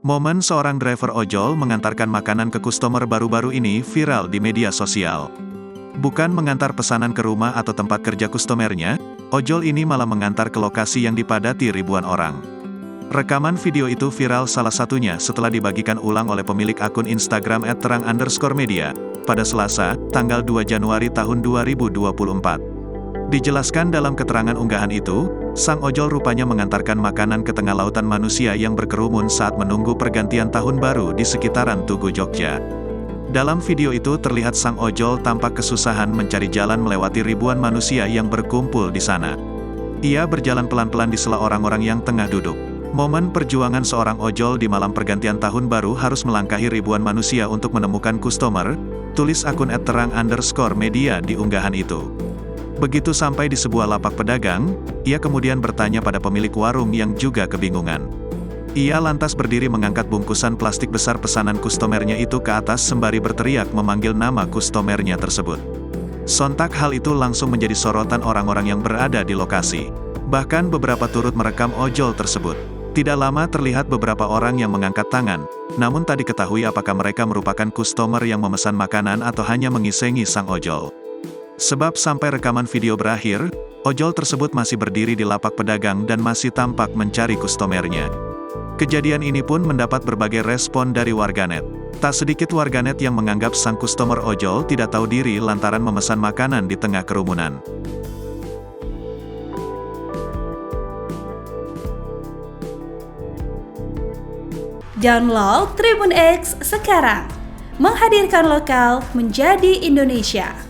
Momen seorang driver ojol mengantarkan makanan ke customer baru-baru ini viral di media sosial. Bukan mengantar pesanan ke rumah atau tempat kerja customernya, ojol ini malah mengantar ke lokasi yang dipadati ribuan orang. Rekaman video itu viral salah satunya setelah dibagikan ulang oleh pemilik akun Instagram @terang_media, pada Selasa, tanggal 2 Januari tahun 2024. Dijelaskan dalam keterangan unggahan itu, sang ojol rupanya mengantarkan makanan ke tengah lautan manusia yang berkerumun saat menunggu pergantian tahun baru di sekitaran Tugu Jogja. Dalam video itu terlihat sang ojol tampak kesusahan mencari jalan melewati ribuan manusia yang berkumpul di sana. Ia berjalan pelan-pelan di sela orang-orang yang tengah duduk. Momen perjuangan seorang ojol di malam pergantian tahun baru harus melangkahi ribuan manusia untuk menemukan customer, tulis akun @terang_media di unggahan itu. Begitu sampai di sebuah lapak pedagang, ia kemudian bertanya pada pemilik warung yang juga kebingungan. Ia lantas berdiri mengangkat bungkusan plastik besar pesanan customernya itu ke atas sembari berteriak memanggil nama customernya tersebut. Sontak hal itu langsung menjadi sorotan orang-orang yang berada di lokasi. Bahkan beberapa turut merekam ojol tersebut. Tidak lama terlihat beberapa orang yang mengangkat tangan, namun tak diketahui apakah mereka merupakan customer yang memesan makanan atau hanya mengisengi sang ojol. Sebab sampai rekaman video berakhir, ojol tersebut masih berdiri di lapak pedagang dan masih tampak mencari customernya. Kejadian ini pun mendapat berbagai respon dari warganet. Tak sedikit warganet yang menganggap sang customer ojol tidak tahu diri lantaran memesan makanan di tengah kerumunan. Download Tribun X sekarang, menghadirkan lokal menjadi Indonesia.